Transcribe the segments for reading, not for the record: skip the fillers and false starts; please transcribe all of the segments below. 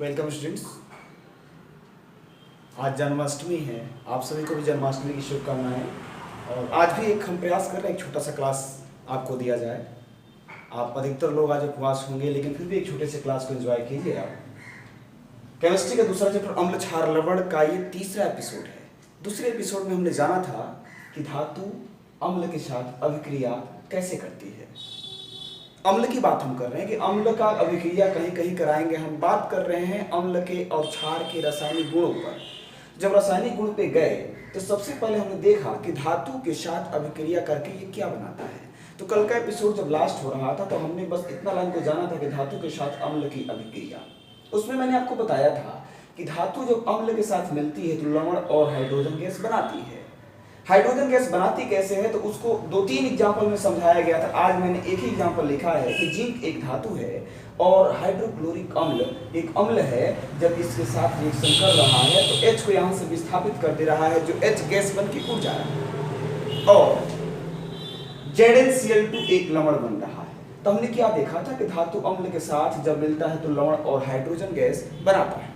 Welcome students. आज जन्माष्टमी है, आप सभी को भी जन्माष्टमी की शुभकामनाएं। और आज भी हम प्रयास कर रहे हैं एक छोटा सा क्लास आपको दिया जाए। आप अधिकतर लोग आज उपवास होंगे, लेकिन फिर भी एक छोटे से क्लास को एंजॉय कीजिए आप। केमिस्ट्री का दूसरा चैप्टर अम्ल क्षार लवण का ये तीसरा एपिसोड है। दूसरे एपिसोड में हमने जाना था कि धातु अम्ल के साथ अभिक्रिया कैसे करती है। अम्ल की बात हम कर रहे हैं कि अम्ल का अभिक्रिया कहीं कहीं कराएंगे। हम बात कर रहे हैं अम्ल के और क्षार के रासायनिक गुणों पर। जब रासायनिक गुण पे गए तो सबसे पहले हमने देखा कि धातु के साथ अभिक्रिया करके ये क्या बनाता है। तो कल का एपिसोड जब लास्ट हो रहा था तो हमने बस इतना लाइन को जाना था कि धातु के साथ अम्ल की अभिक्रिया। उसमें मैंने आपको बताया था कि धातु जब अम्ल के साथ मिलती है तो लवण और हाइड्रोजन गैस बनाती है। हाइड्रोजन गैस बनाती कैसे है तो उसको 2-3 एग्जाम्पल में समझाया गया था। आज मैंने एक ही एग्जाम्पल लिखा है कि जिंक एक धातु है और हाइड्रोक्लोरिक अम्ल एक अम्ल है। जब इसके साथ रिएक्शन कर रहा है तो H को यहाँ से विस्थापित कर दे रहा है, जो H गैस बन के उड़ जा रहा है और ZnCl2 एक लवण बन रहा है। तो हमने क्या देखा था कि धातु अम्ल के साथ जब मिलता है तो लवण और हाइड्रोजन गैस बनाता है।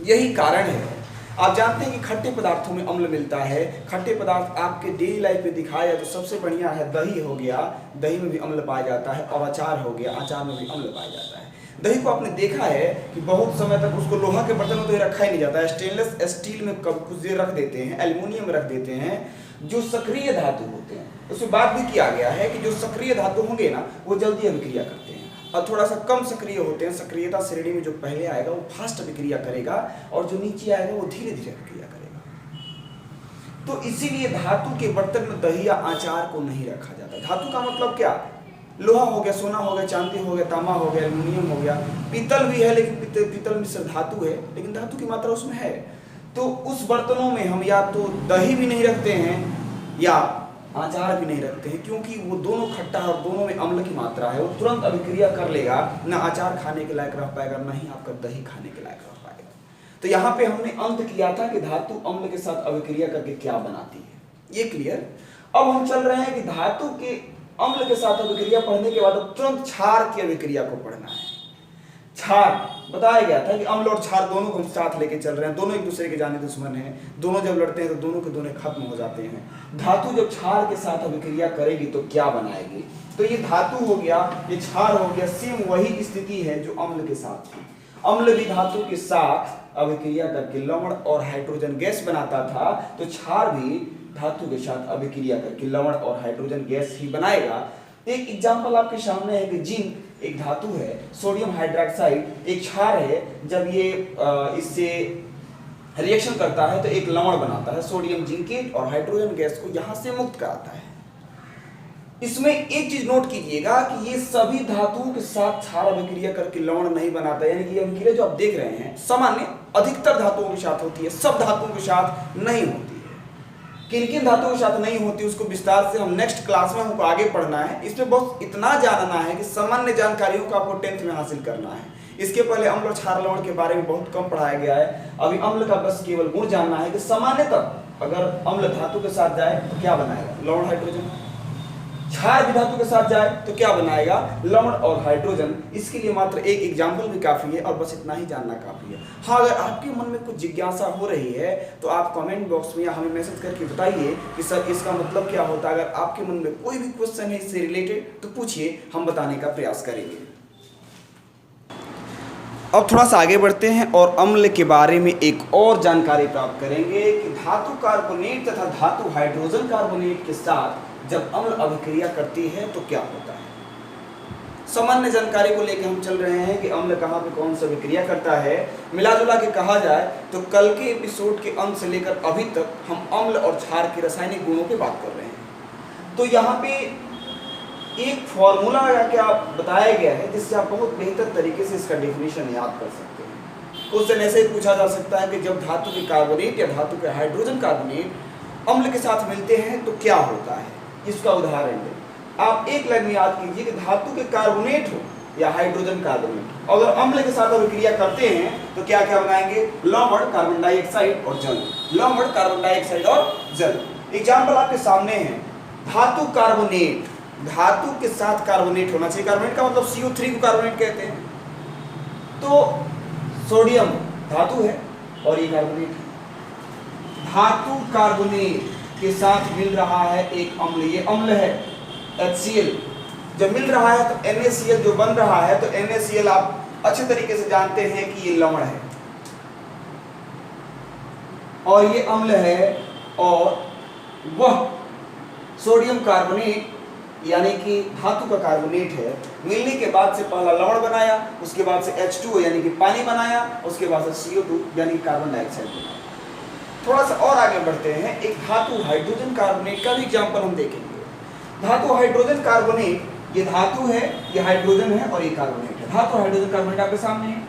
यही कारण है, आप जानते हैं कि खट्टे पदार्थों में अम्ल मिलता है। खट्टे पदार्थ आपके डेली लाइफ में दिखाया तो सबसे बढ़िया है दही हो गया, दही में भी अम्ल पाया जाता है, और अचार हो गया, अचार में भी अम्ल पाया जाता है। दही को आपने देखा है कि बहुत समय तक उसको लोहा के बर्तन में तो रखा ही नहीं जाता है, स्टेनलेस स्टील में कुछ देर रख देते हैं, एल्युमिनियम में रख देते हैं। जो सक्रिय धातु होते हैं उसमें बात भी किया गया है कि जो सक्रिय धातु होंगे ना वो जल्दी अभिक्रिया करते हैं, और थोड़ा सा कम सक्रिय होते हैं। सक्रियता श्रेणी में जो पहले आएगा वो फास्ट अभिक्रिया करेगा और जो नीचे आएगा वो धीरे धीरे अभिक्रिया करेगा। तो इसीलिए धातु के बर्तन में दही या अचार को नहीं रखा जाता। धातु का मतलब क्या? लोहा हो गया, सोना हो गया, चांदी हो गया, तांबा हो गया, एल्युमिनियम हो गया, पीतल भी है, लेकिन पीतल मिश्र धातु है, लेकिन धातु की मात्रा उसमें है। तो उस बर्तनों में हम या तो दही भी नहीं रखते हैं या अचार भी नहीं रखते हैं, क्योंकि वो दोनों खट्टा है और दोनों में अम्ल की मात्रा है। वो तुरंत अभिक्रिया कर लेगा, ना अचार खाने के लायक रह पाएगा, ना ही आपका दही खाने के लायक रह पाएगा। तो यहाँ पे हमने अंत किया था कि धातु अम्ल के साथ अभिक्रिया करके क्या बनाती है, ये क्लियर। अब हम चल रहे हैं कि धातु के अम्ल के साथ अभिक्रिया पढ़ने के बाद तुरंत क्षार की अभिक्रिया को पढ़ना है। क्षार बताया गया था कि अम्ल और क्षार दोनों को हम साथ लेके चल रहे हैं, दोनों एक दूसरे के जाने दुश्मन हैं। दोनों जब लड़ते हैं तो दोनों के दोनों खत्म हो जाते हैं। धातु जब क्षार के साथ अभिक्रिया करेगी तो क्या बनाएगी? तो ये धातु हो गया, ये क्षार हो गया, सेम वही स्थिति है जो अम्ल के साथ थी। अम्ल भी धातु के साथ अभिक्रिया करके लवण और हाइड्रोजन गैस बनाता था, तो क्षार भी धातु के साथ अभिक्रिया करके लवण और हाइड्रोजन गैस ही बनाएगा। एक एग्जाम्पल आपके सामने है कि जिंक एक धातु है, सोडियम हाइड्रोक्साइड एक क्षार है। जब ये इससे रिएक्शन करता है तो एक लवण बनाता है, सोडियम जिंकेट, और हाइड्रोजन गैस को यहां से मुक्त कराता है। इसमें एक चीज नोट कीजिएगा कि ये सभी धातुओं के साथ क्षार अभिक्रिया करके लवण नहीं बनाता, यानी कि ये अभिक्रिया जो आप देख रहे हैं सामान्य अधिकतर धातुओं के साथ होती है, सब धातुओं के साथ नहीं होती है। किन किन धातुओं के साथ नहीं होती उसको विस्तार से हम नेक्स्ट क्लास में हमको आगे पढ़ना है। इसमें बस इतना जानना है कि सामान्य जानकारियों को आपको 10th में हासिल करना है। इसके पहले अम्ल और क्षार लवण के बारे में बहुत कम पढ़ाया गया है। अभी अम्ल का बस केवल गुण जानना है कि सामान्यतः अगर अम्ल धातु के साथ जाए तो क्या बनाएगा? लवण हाइड्रोजन। क्षार भी धातु के साथ जाए तो क्या बनाएगा? लवण और हाइड्रोजन। इसके लिए मात्र एक एग्जाम्पल भी काफी है और बस इतना ही जानना काफी है। हाँ, अगर आपके मन में कुछ जिज्ञासा हो रही है तो आप कमेंट बॉक्स में या हमें मैसेज करके बताइए कि सर इसका मतलब क्या होता है। अगर आपके मन में कोई भी क्वेश्चन है इससे रिलेटेड तो पूछिए, हम बताने का प्रयास करेंगे। अब थोड़ा सा आगे बढ़ते हैं और अम्ल के बारे में एक और जानकारी प्राप्त करेंगे कि धातु कार्बोनेट तथा धातु हाइड्रोजन कार्बोनेट के साथ जब अम्ल अभिक्रिया करती है तो क्या होता है। सामान्य जानकारी को लेकर हम चल रहे हैं कि अम्ल कहाँ पे कौन सा अभिक्रिया करता है। मिला जुला के कहा जाए तो कल के एपिसोड के अंत से लेकर अभी तक हम अम्ल और क्षार के रासायनिक गुणों की बात कर रहे हैं। तो यहाँ पे एक फॉर्मूला या क्या बताया गया है जिससे आप बहुत बेहतर तरीके से इसका डेफिनेशन याद कर सकते हैं। क्वेश्चन ऐसे ही पूछा जा सकता है कि जब धातु के कार्बोनेट या धातु के हाइड्रोजन कार्बोनेट अम्ल के साथ मिलते हैं तो क्या होता है। इसका उदाहरण दें, आप एक लाइन में याद कीजिए कि धातु के कार्बोनेट हो या हाइड्रोजन कार्बोनेट अगर अम्ल के साथ अभिक्रिया करते हैं तो क्या क्या बनाएंगे? लवण, कार्बन डाइऑक्साइड और जल। लवण, कार्बन डाइऑक्साइड और जल। एग्जाम्पल आपके सामने है, धातु कार्बोनेट, धातु के साथ कार्बोनेट होना चाहिए। कार्बोनेट का मतलब CO3 को कार्बोनेट कहते हैं। तो सोडियम धातु है और ये कार्बोनेट है। धातु कार्बोनेट के साथ मिल रहा है एक अम्ल, ये अम्ल है HCl। जब मिल रहा है तो NaCl जो बन रहा है, तो NaCl आप अच्छे तरीके से जानते हैं कि ये लवण है और ये अम्ल है, और वह सोडियम कार्बोनेट यानी कि धातु का कार्बोनेट है, मिलने के बाद से पहला लवण बनाया, उसके बाद से H2O यानी कि पानी बनाया, उसके बाद से CO2 यानी कि कार्बन डाइऑक्साइड बनाया। थोड़ा सा और आगे बढ़ते हैं, एक धातु हाइड्रोजन कार्बोनेट का भी एग्जाम्पल हम देखेंगे। धातु हाइड्रोजन कार्बोनेट, ये धातु है, ये हाइड्रोजन है और ये कार्बोनेट है। धातु हाइड्रोजन कार्बोनेट आपके सामने है,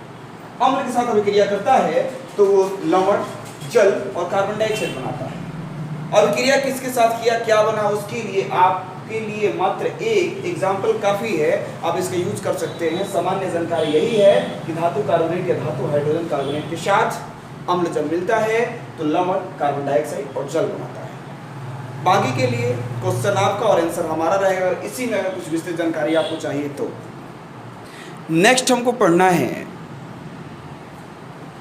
अम्ल के साथ अभिक्रिया करता है तो वो लवण, जल और कार्बन डाइऑक्साइड बनाता है। अभिक्रिया किसके साथ किया, क्या बना, उसके लिए आपके लिए मात्र एक एग्जाम्पल काफी है, आप इसका यूज कर सकते हैं। सामान्य जानकारी यही है कि धातु कार्बोनेट या धातु हाइड्रोजन कार्बोनेट के साथ अम्ल जब मिलता है तो लवण, कार्बन डाइऑक्साइड और जल बनाता है। बाकी के लिए क्वेश्चन आपका और आंसर हमारा रहेगा, और इसी में अगर कुछ विस्तृत जानकारी आपको चाहिए तो। नेक्स्ट हमको पढ़ना है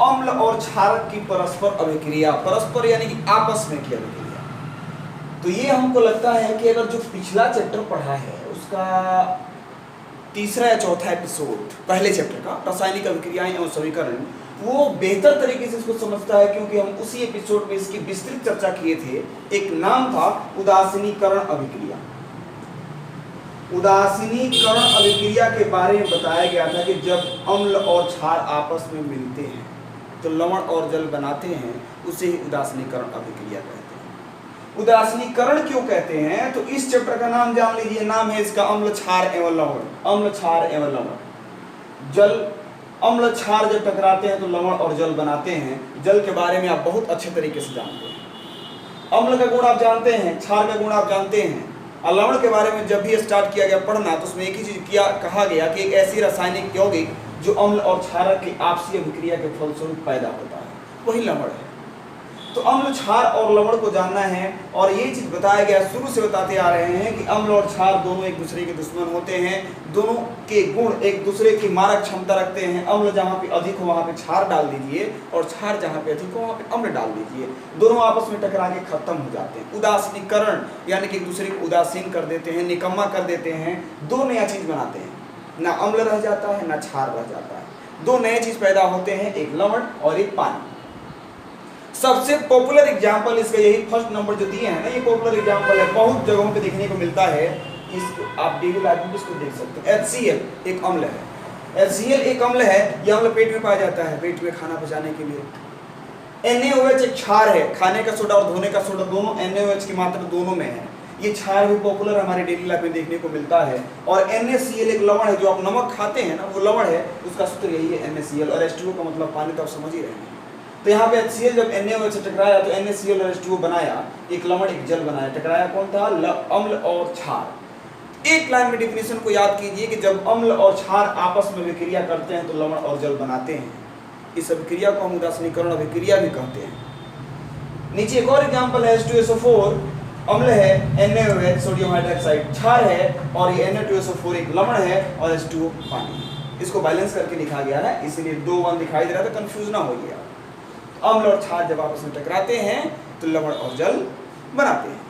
अम्ल और क्षारक की परस्पर अभिक्रिया। परस्पर यानी कि आपस में की अभिक्रिया। तो ये हमको लगता है कि अगर जो पिछला चैप्टर पढ़ा है उसका तीसरा या चौथा एपिसोड पहले चैप्टर का, रासायनिक अभिक्रियाएं एवं समीकरण, वो बेहतर तरीके से इसको समझता है, क्योंकि हम उसी एपिसोड में इसकी विस्तृत चर्चा किए थे। एक नाम था उदासीनीकरण अभिक्रिया। उदासीनीकरण अभिक्रिया के बारे में बताया गया था कि जब अम्ल और क्षार आपस में मिलते हैं तो लवण और जल बनाते हैं, उसे ही उदासीनीकरण अभिक्रिया कहते हैं। उदासीनीकरण क्यों कहते हैं, तो इस चैप्टर का नाम जान लीजिए, नाम है इसका अम्ल, क्षार एवं लवण। अम्ल, क्षार एवं लवण। जल, अम्ल क्षार जब टकराते हैं तो लवण और जल बनाते हैं। जल के बारे में आप बहुत अच्छे तरीके से जानते हैं। अम्ल का गुण आप जानते हैं, क्षार का गुण आप जानते हैं, और लवण के बारे में जब भी स्टार्ट किया गया पढ़ना तो उसमें एक ही चीज कहा गया कि एक ऐसी रासायनिक यौगिक जो अम्ल और क्षारक की आपसी अभिक्रिया के फलस्वरूप पैदा होता है, वही लवण है। तो अम्ल, क्षार और लवण को जानना है, और ये चीज बताया गया, शुरू से बताते आ रहे हैं कि अम्ल और क्षार दोनों एक दूसरे के दुश्मन होते हैं। दोनों के गुण एक दूसरे की मारक क्षमता रखते हैं। अम्ल जहाँ पे अधिक हो वहाँ पे क्षार डाल दीजिए, और क्षार जहाँ पे अधिक हो वहाँ पे अम्ल डाल दीजिए, दोनों आपस में टकरा के खत्म हो जाते हैं। उदासीनीकरण यानी कि एक दूसरे को उदासीन कर देते हैं, निकम्मा कर देते हैं, दो नया चीज बनाते हैं, ना अम्ल रह जाता है ना क्षार रह जाता है, दो नए चीज पैदा होते हैं, एक लवण और एक पानी। सबसे पॉपुलर एग्जाम्पल इसका यही फर्स्ट नंबर जो दिए हैं ना, ये पॉपुलर एग्जाम्पल है, बहुत जगहों पे देखने को मिलता है। इसको आप डेली लाइफ में इसको देख सकते हैं। HCl एक अम्ल है, HCl एक अम्ल है, यह अम्ल पेट में पाया जाता है, पेट में खाना पचाने के लिए। NaOH एक क्षार है, खाने का सोडा और धोने का सोडा दोनों NaOH की मात्रा दोनों में है। ये क्षार भी पॉपुलर हमारे डेली लाइफ में देखने को मिलता है। और NaCl एक लवण है, जो आप नमक खाते हैं ना वो लवण है, उसका सूत्र यही है NaCl, और H2O का मतलब पानी, तो आप समझ ही रहे हैं। तो यहाँ पे HCl जब NaOH से टकराया तो NaCl और H2O बनाया, एक लवण एक जल बनाया। टकराया कौन था, अम्ल और क्षार। एक लाइन में डिफिनेशन को याद कीजिए कि जब अम्ल और क्षार आपस में अभिक्रिया करते हैं तो लवण और जल बनाते हैं। इस अभिक्रिया को हम उदासीनीकरण अभिक्रिया भी कहते हैं। नीचे एक और एग्जाम्पल है, H2SO4 अम्ल है, NaOH सोडियम हाइड्रोक्साइड क्षार है, और ये Na2SO4 एक लवण है, और H2O पानी है। इसको बैलेंस करके लिखा गया है, इसलिए 2-1 दिखाई दे रहा था, कंफ्यूज ना होइए। अम्ल और क्षार जब आपस में टकराते हैं तो लवण और जल बनाते हैं।